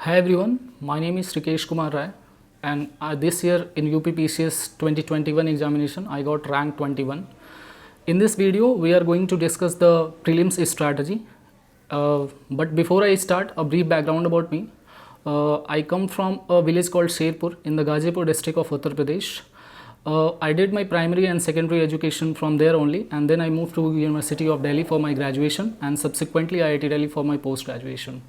Hi everyone, my name is Rikesh Kumar Rai, and this year in UPPCS 2021 examination I got rank 21. In this video we are going to discuss the prelims strategy, but before I start, a brief background about me. I come from a village called Sherpur in the Ghazipur district of Uttar Pradesh. I did my primary and secondary education from there only, and then I moved to University of Delhi for my graduation and subsequently IIT Delhi for my post graduation.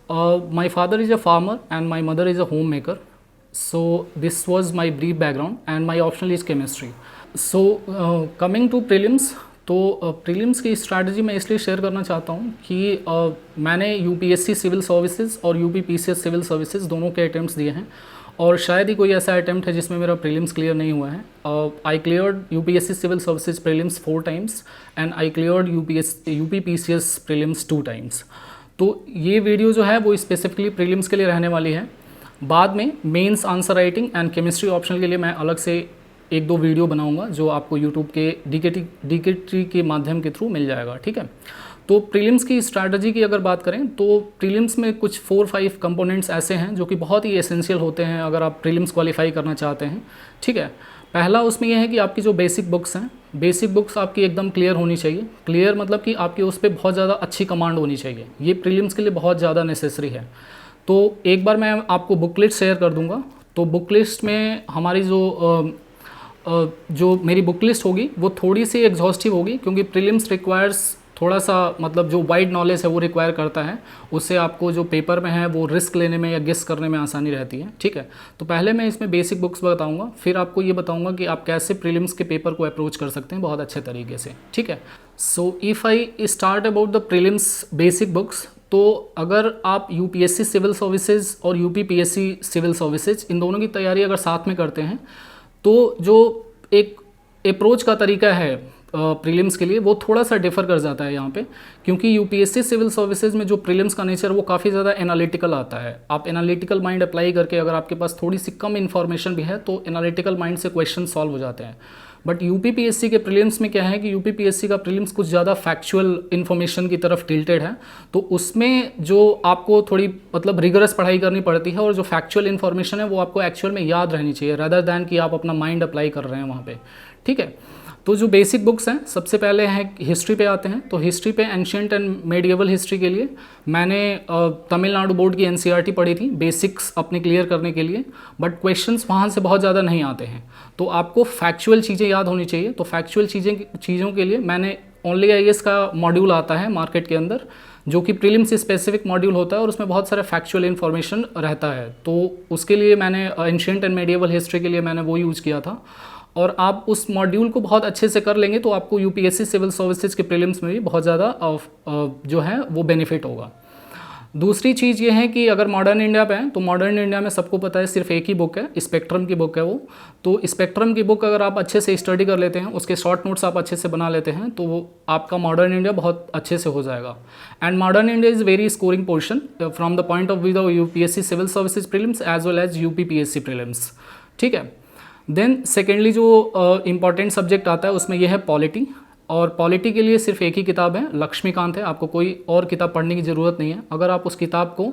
My father is a farmer and my mother is a homemaker. So this was my brief background, and my optional is chemistry. So coming to prelims, तो prelims की strategy मैं इसलिए share करना चाहता हूँ कि मैंने UPSC civil services और यूपीपीसीएस सिविल सर्विसेज दोनों के अटैम्प्ट्स दिए हैं, और शायद ही कोई ऐसा अटैम्प्ट है जिसमें मेरा प्रीलिम्स क्लियर नहीं हुआ है. I cleared UPSC civil services prelims 4 times and I cleared UPPCS prelims 2 times. तो ये वीडियो जो है वो स्पेसिफिकली प्रीलिम्स के लिए रहने वाली है. बाद में mains answer writing and chemistry optional के लिए मैं अलग से 1-2 वीडियो बनाऊंगा जो आपको यूट्यूब के डीकेटी के माध्यम के थ्रू मिल जाएगा. ठीक है. तो प्रीलिम्स की स्ट्रैटेजी की अगर बात करें तो प्रीलिम्स में कुछ 4-5 कंपोनेंट्स ऐसे हैं जो कि बहुत ही एसेंशियल होते हैं अगर आप प्रीलिम्स क्वालिफाई करना चाहते हैं. ठीक है. पहला उसमें यह है कि आपकी जो बेसिक बुक्स हैं, बेसिक बुक्स आपकी एकदम क्लियर होनी चाहिए. क्लियर मतलब कि आपकी उस पर बहुत ज़्यादा अच्छी कमांड होनी चाहिए. ये प्रीलिम्स के लिए बहुत ज़्यादा नेसेसरी है. तो एक बार मैं आपको बुक लिस्ट शेयर कर दूंगा. तो बुक लिस्ट में हमारी जो मेरी बुक लिस्ट होगी वो थोड़ी सी एग्जॉस्टिव होगी, क्योंकि प्रीलिम्स रिक्वायर्स थोड़ा सा मतलब जो वाइड नॉलेज है वो रिक्वायर करता है. उससे आपको जो पेपर में है वो रिस्क लेने में या गेस करने में आसानी रहती है. ठीक है. तो पहले मैं इसमें बेसिक बुक्स बताऊंगा, फिर आपको ये बताऊंगा कि आप कैसे प्रीलिम्स के पेपर को अप्रोच कर सकते हैं बहुत अच्छे तरीके से. ठीक है. So if I start about the prelims basic books, तो अगर आप यूपीएससी सिविल सर्विसेज और यूपीपीएससी सिविल सर्विसेज इन दोनों की तैयारी अगर साथ में करते हैं तो जो एक अप्रोच का तरीका है प्रीलिम्स के लिए वो थोड़ा सा डिफ़र कर जाता है यहाँ पे, क्योंकि यूपीएससी सिविल सर्विसेज में जो प्रीलिम्स का नेचर वो काफ़ी ज़्यादा एनालिटिकल आता है. आप एनालिटिकल माइंड अप्लाई करके अगर आपके पास थोड़ी सी कम इन्फॉर्मेशन भी है तो एनालिटिकल माइंड से क्वेश्चन सॉल्व हो जाते हैं. बट यूपीपीएससी के प्रीलिम्स में क्या है कि यूपीपीएससी का प्रीलिम्स कुछ ज़्यादा फैक्चुअल इन्फॉर्मेशन की तरफ टिल्टेड है. तो उसमें जो आपको थोड़ी मतलब रिगरस पढ़ाई करनी पड़ती है, और जो फैक्चुअल इन्फॉर्मेशन है वो आपको एक्चुअल में याद रहनी चाहिए रदर दैन कि आप अपना माइंड अप्लाई कर रहे हैं वहाँ पे. ठीक है. तो जो बेसिक बुक्स हैं, सबसे पहले हैं हिस्ट्री पे आते हैं. तो हिस्ट्री पे एंशिएंट एंड मेडिएवल हिस्ट्री के लिए मैंने तमिलनाडु बोर्ड की एनसीईआरटी पढ़ी थी बेसिक्स अपने क्लियर करने के लिए, बट क्वेश्चंस वहाँ से बहुत ज़्यादा नहीं आते हैं. तो आपको फैक्चुअल चीज़ें याद होनी चाहिए. तो फैक्चुअल चीज़ों के लिए मैंने ओनली आईएएस का मॉड्यूल आता है मार्केट के अंदर, जो कि प्रीलिम्स स्पेसिफिक मॉड्यूल होता है और उसमें बहुत सारा फैक्चुअल इन्फॉर्मेशन रहता है. तो उसके लिए मैंने एंशिएंट एंड मेडिएवल हिस्ट्री के लिए मैंने वो यूज़ किया था. और आप उस मॉड्यूल को बहुत अच्छे से कर लेंगे तो आपको यूपीएससी सिविल सर्विसेज के प्रीलिम्स में भी बहुत ज़्यादा जो है वो बेनिफिट होगा. दूसरी चीज़ ये है कि अगर मॉडर्न इंडिया पे हैं तो मॉडर्न इंडिया में सबको पता है सिर्फ एक ही बुक है, स्पेक्ट्रम की बुक है वो. तो स्पेक्ट्रम की बुक अगर आप अच्छे से स्टडी कर लेते हैं, उसके शॉर्ट नोट्स आप अच्छे से बना लेते हैं, तो वो आपका मॉडर्न इंडिया बहुत अच्छे से हो जाएगा. And modern India is very scoring portion from the point of view of UPSC civil services prelims as well as UPPSC prelims. ठीक है. देन सेकेंडली जो इम्पॉर्टेंट सब्जेक्ट आता है उसमें यह है पॉलिटी, और पॉलिटी के लिए सिर्फ एक ही किताब है, लक्ष्मीकांत है. आपको कोई और किताब पढ़ने की ज़रूरत नहीं है. अगर आप उस किताब को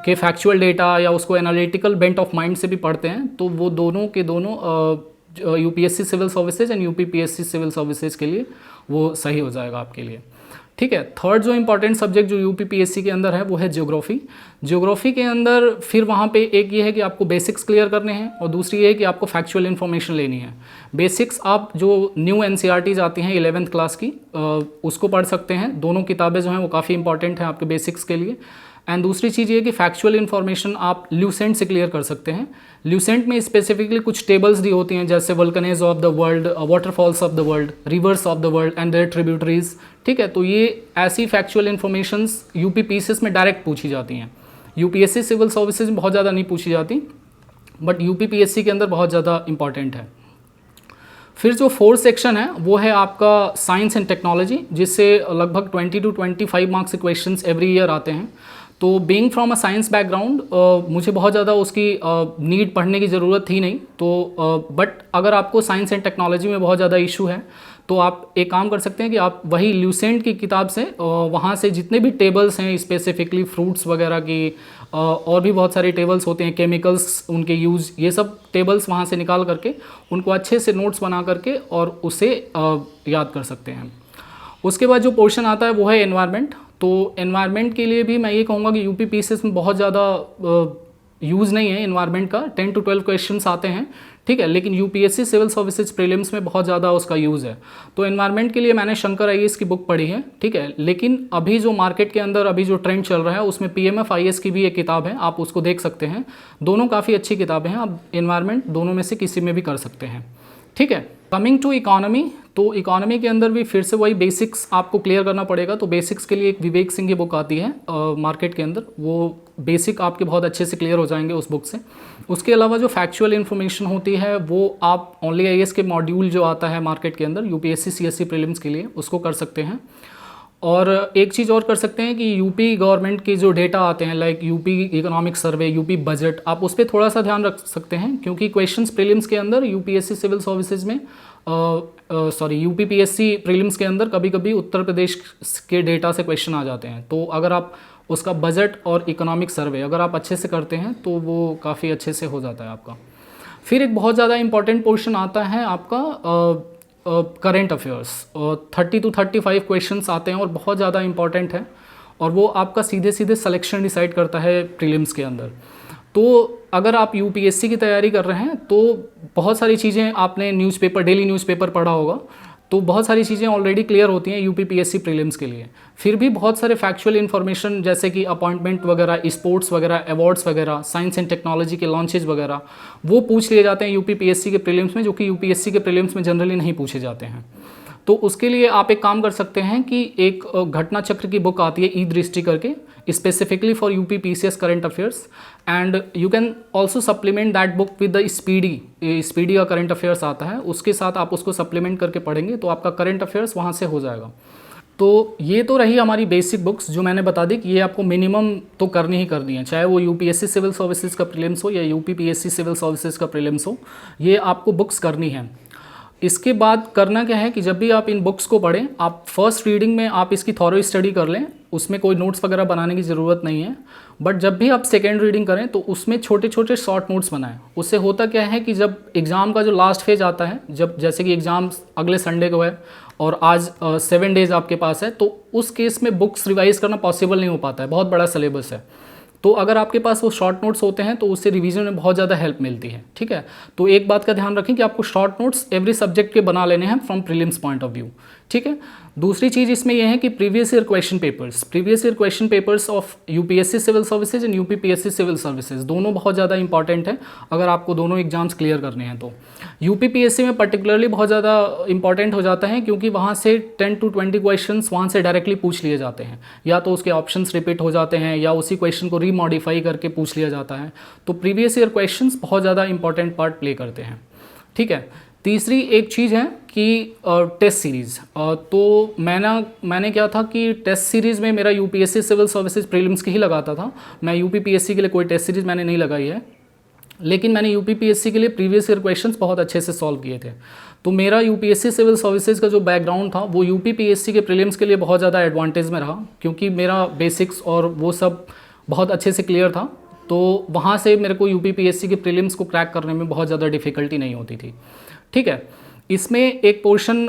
के फैक्चुअल डेटा या उसको एनालिटिकल बेंट ऑफ माइंड से भी पढ़ते हैं तो वो दोनों के दोनों UPSC civil services and UPPSC civil services के लिए वो सही हो जाएगा आपके लिए. ठीक है. थर्ड जो इंपॉर्टेंट सब्जेक्ट जो यूपीपीएससी के अंदर है वो है ज्योग्राफी. ज्योग्राफी के अंदर फिर वहाँ पे एक ये है कि आपको बेसिक्स क्लियर करने हैं, और दूसरी ये है कि आपको फैक्चुअल इन्फॉर्मेशन लेनी है. बेसिक्स आप जो न्यू एनसीईआरटीज आती हैं 11th क्लास की उसको पढ़ सकते हैं. दोनों किताबें जो हैं वो काफ़ी इंपॉर्टेंट हैं आपके बेसिक्स के लिए. एंड दूसरी चीज़ ये कि फैक्चुअल इन्फॉर्मेशन आप ल्यूसेंट से क्लियर कर सकते हैं. ल्यूसेंट में स्पेसिफिकली कुछ टेबल्स दी होती हैं, जैसे volcanoes of the world, waterfalls of the world, rivers of the world and their tributaries. ठीक है. तो ये ऐसी फैक्चुअल इन्फॉर्मेशंस यूपीपीसीएस में डायरेक्ट पूछी जाती हैं. यूपीएससी सिविल सर्विसेज में बहुत ज़्यादा नहीं पूछी जाती, बट यूपीपीएससी के अंदर बहुत ज़्यादा इंपॉर्टेंट है. फिर जो 4th सेक्शन है वो है आपका साइंस एंड टेक्नोलॉजी, जिससे लगभग 20 to 25 मार्क्स के क्वेश्चंस एवरी ईयर आते हैं. तो being from a science background मुझे बहुत ज़्यादा उसकी नीड पढ़ने की ज़रूरत थी नहीं. तो बट अगर आपको साइंस एंड टेक्नोलॉजी में बहुत ज़्यादा इशू है तो आप एक काम कर सकते हैं कि आप वही ल्यूसेंट की किताब से वहाँ से जितने भी टेबल्स हैं स्पेसिफिकली फ्रूट्स वगैरह की और भी बहुत सारे टेबल्स होते हैं, केमिकल्स, उनके यूज़, ये सब टेबल्स वहाँ से निकाल करके उनको अच्छे से नोट्स बना करके और उसे याद कर सकते हैं। उसके बाद जो पोर्शन आता है वो है एनवायरनमेंट। तो एनवायरनमेंट के लिए भी मैं ये कहूँगा कि यूपी पीसीएस में बहुत ज़्यादा यूज़ नहीं है एनवायरनमेंट का, 10 to 12 क्वेश्चंस आते हैं, ठीक है, लेकिन यूपीएससी सिविल सर्विसेज प्रीलिम्स में बहुत ज़्यादा उसका यूज़ है। तो एनवायरनमेंट के लिए मैंने शंकर आईएएस की बुक पढ़ी है, ठीक है, लेकिन अभी जो मार्केट के अंदर अभी जो ट्रेंड चल रहा है उसमें पीएमएफ आईएएस की भी एक किताब है, आप उसको देख सकते हैं। दोनों काफ़ी अच्छी किताबें हैं, आप एनवायरनमेंट दोनों में से किसी में भी कर सकते हैं, ठीक है। कमिंग टू इकोनॉमी, तो इकोनॉमी के अंदर भी फिर से वही बेसिक्स आपको क्लियर करना पड़ेगा। तो बेसिक्स के लिए एक विवेक सिंह की बुक आती है मार्केट के अंदर, वो बेसिक आपके बहुत अच्छे से क्लियर हो जाएंगे उस बुक से। उसके अलावा जो फैक्चुअल इन्फॉर्मेशन होती है वो आप ओनली आईएएस के मॉड्यूल जो आता है मार्केट के अंदर यूपीएससी सीएससी प्रीलिम्स के लिए, उसको कर सकते हैं। और एक चीज़ और कर सकते हैं कि यूपी गवर्नमेंट के जो डेटा आते हैं like UP economic survey, UP budget, आप उस पर थोड़ा सा ध्यान रख सकते हैं, क्योंकि क्वेश्चंस प्रीलिम्स के अंदर यूपीएससी सिविल सर्विसेज में यूपीपीएससी प्रीलिम्स के अंदर कभी कभी उत्तर प्रदेश के डेटा से क्वेश्चन आ जाते हैं। तो अगर आप उसका बजट और इकोनॉमिक सर्वे अगर आप अच्छे से करते हैं तो वो काफ़ी अच्छे से हो जाता है आपका। फिर एक बहुत ज़्यादा इंपॉर्टेंट पोर्शन आता है आपका करेंट अफेयर्स, 30 to 35 क्वेश्चंस आते हैं और बहुत ज़्यादा इंपॉर्टेंट है, और वो आपका सीधे सीधे सिलेक्शन डिसाइड करता है प्रीलिम्स के अंदर। तो अगर आप यूपीएससी की तैयारी कर रहे हैं तो बहुत सारी चीज़ें आपने न्यूज़पेपर, डेली न्यूज़पेपर पढ़ा होगा, तो बहुत सारी चीज़ें ऑलरेडी क्लियर होती हैं यूपीपीएससी प्रीलिम्स के लिए। फिर भी बहुत सारे फैक्चुअल इन्फॉर्मेशन जैसे कि अपॉइंटमेंट वगैरह, स्पोर्ट्स वगैरह, अवार्ड्स वगैरह, साइंस एंड टेक्नोलॉजी के लॉन्चेज वगैरह, वो पूछ लिए जाते हैं यूपीपीएससी के प्रीलिम्स में, जो कि यूपीएससी के प्रीलिम्स में जनरली नहीं पूछे जाते हैं। तो उसके लिए आप एक काम कर सकते हैं कि एक घटना चक्र की बुक आती है ई दृष्टि करके, specifically for UP PCS current affairs, and you can also supplement that book with the speedy का करंट अफेयर्स आता है, उसके साथ आप उसको सप्लीमेंट करके पढ़ेंगे तो आपका करंट अफेयर्स वहाँ से हो जाएगा। तो ये तो रही हमारी बेसिक बुक्स जो मैंने बता दी कि ये आपको मिनिमम तो करनी ही करनी है, चाहे वो यूपीएससी सिविल सर्विसेज का प्रीलिम्स हो या यूपीपीएससी सिविल सर्विसेज का प्रीलिम्स हो, ये आपको बुक्स करनी है। इसके बाद करना क्या है कि जब भी आप इन बुक्स को पढ़ें, आप फर्स्ट रीडिंग में आप इसकी थॉरो स्टडी कर लें, उसमें कोई नोट्स वगैरह बनाने की ज़रूरत नहीं है। बट जब भी आप सेकेंड रीडिंग करें तो उसमें छोटे छोटे शॉर्ट नोट्स बनाएं। उससे होता क्या है कि जब एग्ज़ाम का जो लास्ट फेज आता है, जब जैसे कि एग्ज़ाम अगले संडे को है और आज 7 डेज़ आपके पास है, तो उस केस में बुक्स रिवाइज़ करना पॉसिबल नहीं हो पाता है, बहुत बड़ा सिलेबस है। तो अगर आपके पास वो शॉर्ट नोट्स होते हैं तो उससे रिवीजन में बहुत ज़्यादा हेल्प मिलती है, ठीक है। तो एक बात का ध्यान रखें कि आपको शॉर्ट नोट्स एवरी सब्जेक्ट के बना लेने हैं from prelims point of view, ठीक है। दूसरी चीज़ इसमें यह है कि previous year question papers of UPSC civil services and UPPSC civil services दोनों बहुत ज़्यादा इंपॉर्टेंट है अगर आपको दोनों एग्जाम्स क्लियर करने हैं। तो यूपीपीएससी में पर्टिकुलरली बहुत ज़्यादा इंपॉर्टेंट हो जाता है, क्योंकि वहाँ से 10 to 20 क्वेश्चंस वहाँ से डायरेक्टली पूछ लिए जाते हैं, या तो उसके ऑप्शंस रिपीट हो जाते हैं या उसी क्वेश्चन को रीमॉडिफाई करके पूछ लिया जाता है। तो प्रीवियस ईयर क्वेश्चंस बहुत ज़्यादा इंपॉर्टेंट पार्ट प्ले करते हैं, ठीक है। तीसरी एक चीज़ है कि टेस्ट सीरीज़, तो मैंने क्या था कि टेस्ट सीरीज़ में मेरा यूपीएससी सिविल सर्विसेज प्रीलिम्स की ही लगाता था, मैं यूपीपीएससी के लिए कोई टेस्ट सीरीज़ मैंने नहीं लगाई है, लेकिन मैंने यूपीपीएससी के लिए प्रीवियस ईयर क्वेश्चंस बहुत अच्छे से सॉल्व किए थे। तो मेरा यूपीएससी सिविल सर्विसेज का जो बैकग्राउंड था वो यूपीपीएससी के प्रीलिम्स के लिए बहुत ज़्यादा एडवांटेज में रहा, क्योंकि मेरा बेसिक्स और वो सब बहुत अच्छे से क्लियर था। तो वहाँ से मेरे को यूपीपीएससी के प्रीलिम्स को क्रैक करने में बहुत ज़्यादा डिफ़िकल्टी नहीं होती थी, ठीक है। इसमें एक पोर्शन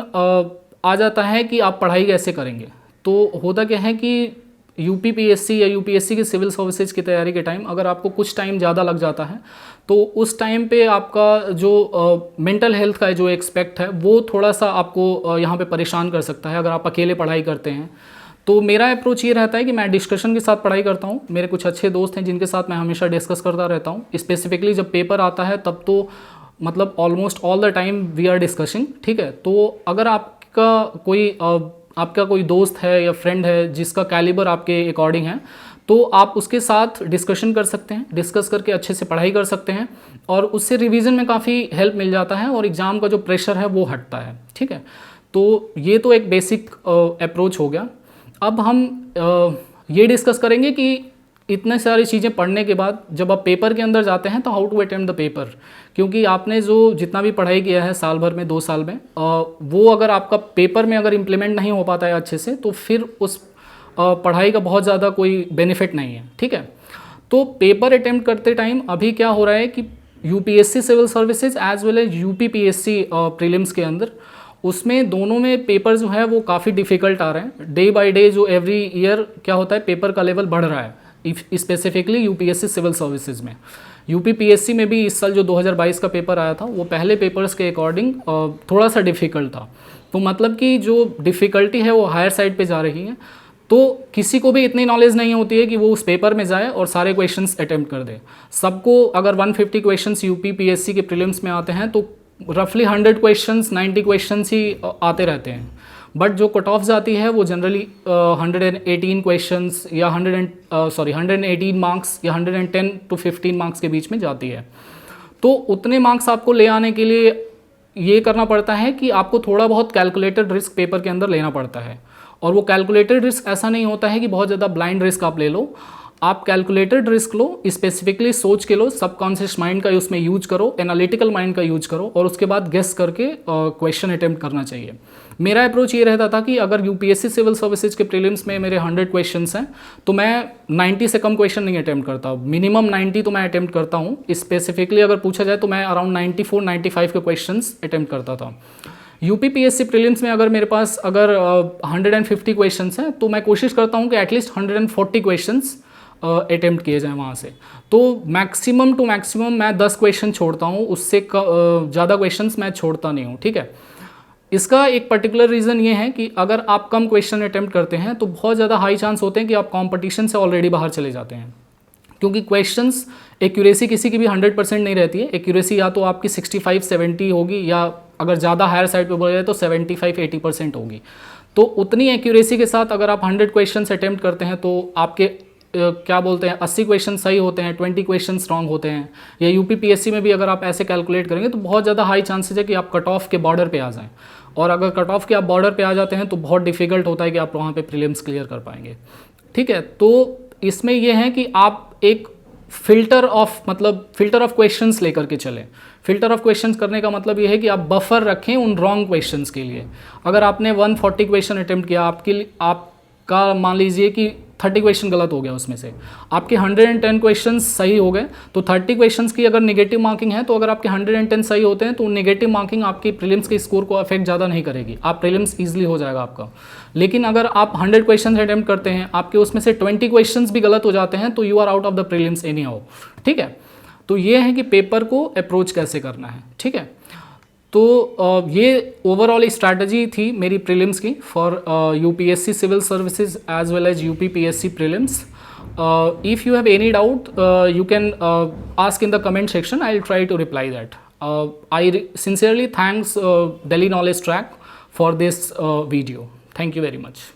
आ जाता है कि आप पढ़ाई कैसे करेंगे। तो होता क्या है कि यूपीपीएससी या यूपीएससी की सिविल सर्विसेज की तैयारी के टाइम अगर आपको कुछ टाइम ज़्यादा लग जाता है तो उस टाइम पे आपका जो मेंटल हेल्थ का जो एक्सपेक्ट है वो थोड़ा सा आपको यहाँ पे परेशान कर सकता है अगर आप अकेले पढ़ाई करते हैं। तो मेरा अप्रोच ये रहता है कि मैं डिस्कशन के साथ पढ़ाई करता हूँ, मेरे कुछ अच्छे दोस्त हैं जिनके साथ मैं हमेशा डिस्कस करता रहता हूँ। स्पेसिफिकली जब पेपर आता है तब तो मतलब almost all the time we are discussing, ठीक है। तो अगर आपका कोई दोस्त है या फ्रेंड है जिसका कैलिबर आपके अकॉर्डिंग है तो आप उसके साथ डिस्कशन कर सकते हैं, डिस्कस करके अच्छे से पढ़ाई कर सकते हैं और उससे रिवीजन में काफ़ी हेल्प मिल जाता है और एग्ज़ाम का जो प्रेशर है वो हटता है, ठीक है। तो ये तो एक बेसिक अप्रोच हो गया। अब हम ये डिस्कस करेंगे कि इतने सारी चीज़ें पढ़ने के बाद जब आप पेपर के अंदर जाते हैं तो how to attempt the paper, क्योंकि आपने जो जितना भी पढ़ाई किया है साल भर में 2 साल में वो अगर आपका पेपर में अगर इम्प्लीमेंट नहीं हो पाता है अच्छे से तो फिर उस पढ़ाई का बहुत ज़्यादा कोई बेनिफिट नहीं है, ठीक है। तो पेपर अटेम्प्ट करते टाइम अभी क्या हो रहा है कि UPSC civil services as well as UPPSC prelims के अंदर, उसमें दोनों में पेपर जो है वो काफ़ी डिफ़िकल्ट आ रहे हैं। डे बाय डे जो एवरी ईयर क्या होता है, पेपर का लेवल बढ़ रहा है, स्पेसिफिकली यूपीएससी सिविल सर्विसेज में। यूपीपीएससी में भी इस साल जो 2022 का पेपर आया था वो पहले पेपर्स के अकॉर्डिंग थोड़ा सा डिफ़िकल्ट था। तो मतलब कि जो डिफ़िकल्टी है वो हायर साइड पे जा रही है। तो किसी को भी इतनी नॉलेज नहीं होती है कि वो उस पेपर में जाए और सारे क्वेश्चंस अटेम्प्ट कर दे। सबको अगर 150 क्वेश्चंस यूपीपीएससी के प्रीलिम्स में आते हैं तो रफली 100 क्वेश्चंस 90 क्वेश्चंस ही आते रहते हैं। बट जो कट ऑफ जाती है वो जनरली 118 क्वेश्चंस या 118 मार्क्स या 110 to 15 मार्क्स के बीच में जाती है। तो उतने मार्क्स आपको ले आने के लिए ये करना पड़ता है कि आपको थोड़ा बहुत कैलकुलेटेड रिस्क पेपर के अंदर लेना पड़ता है। और वो कैलकुलेटेड रिस्क ऐसा नहीं होता है कि बहुत ज़्यादा ब्लाइंड रिस्क आप ले लो, आप कैलकुलेटेड रिस्क लो, स्पेसिफिकली सोच के लो, सबकॉन्शियस माइंड का उसमें यूज करो, एनालिटिकल माइंड का यूज करो और उसके बाद गेस करके क्वेश्चन अटेम्प्ट करना चाहिए। मेरा अप्रोच ये रहता था कि अगर यूपीएससी सिविल सर्विसेज के प्रीलिम्स में मेरे 100 क्वेश्चंस हैं तो मैं 90 से कम क्वेश्चन नहीं अटेम्प्ट करता, मिनिमम 90 तो मैं अटेम्प्ट करता हूँ। स्पेसिफिकली अगर पूछा जाए तो मैं अराउंड 94-95 के क्वेश्चंस अटेम्प्ट करता था। यूपीपीएससी प्रीलिम्स में अगर मेरे पास अगर 150 क्वेश्चंस हैं तो मैं कोशिश करता हूँ कि एटलीस्ट 140 क्वेश्चंस अटेम्प्ट किए जाएँ वहाँ से। तो मैक्सिमम टू मैक्सिमम मैं 10 क्वेश्चन छोड़ता हूँ, उससे ज़्यादा क्वेश्चंस मैं छोड़ता नहीं हूँ, ठीक है। इसका एक पर्टिकुलर रीज़न ये है कि अगर आप कम क्वेश्चन अटेम्प्ट करते हैं तो बहुत ज़्यादा हाई चांस होते हैं कि आप कंपटीशन से ऑलरेडी बाहर चले जाते हैं, क्योंकि क्वेश्चंस एक्यूरेसी किसी की भी 100% नहीं रहती है। एक्यूरेसी या तो आपकी 65-70 होगी या अगर ज़्यादा हायर साइड पे बोला जाए तो 75-80% होगी। तो उतनी एक्यूरेसी के साथ अगर आप 100 क्वेश्चंस अटेम्प्ट करते हैं तो आपके क्या बोलते हैं 80 क्वेश्चन सही होते हैं, 20 क्वेश्चन रॉन्ग होते हैं। या यूपीपीएससी में भी अगर आप ऐसे कैलकुलेट करेंगे तो बहुत ज़्यादा हाई चांसेस है कि आप कट ऑफ के बॉर्डर पे आ जाएं, और अगर कट ऑफ के आप बॉर्डर पे आ जाते हैं तो बहुत डिफिकल्ट होता है कि आप वहाँ पे प्रीलिम्स क्लियर कर पाएंगे, ठीक है। तो इसमें यह है कि आप एक फिल्टर ऑफ क्वेश्चंस लेकर के चलें। फिल्टर ऑफ क्वेश्चंस करने का मतलब ये है कि आप बफर रखें उन रॉन्ग क्वेश्चंस के लिए। अगर आपने 140 क्वेश्चन अटेम्प्ट किया, आपका मान लीजिए कि 30 क्वेश्चन गलत हो गया, उसमें से आपके 110 क्वेश्चन सही हो गए, तो 30 क्वेश्चंस की अगर नेगेटिव मार्किंग है तो अगर आपके 110 सही होते हैं तो नेगेटिव मार्किंग आपकी प्रीलिम्स के स्कोर को अफेक्ट ज़्यादा नहीं करेगी, आप प्रीलिम्स ईजिली हो जाएगा आपका। लेकिन अगर आप 100 क्वेश्चन अटेम्प्ट करते हैं, आपके उसमें से 20 क्वेश्चन भी गलत हो जाते हैं तो you are out of the prelims anyhow, ठीक है। तो ये है कि पेपर को अप्रोच कैसे करना है, ठीक है। तो ये ओवरऑल स्ट्रैटेजी थी मेरी प्रीलिम्स की for UPSC civil services as well as UPPSC prelims. If you have any doubt you can ask in the comment section. I'll try to reply that. I sincerely thanks Delhi Knowledge Track for this video. Thank you very much.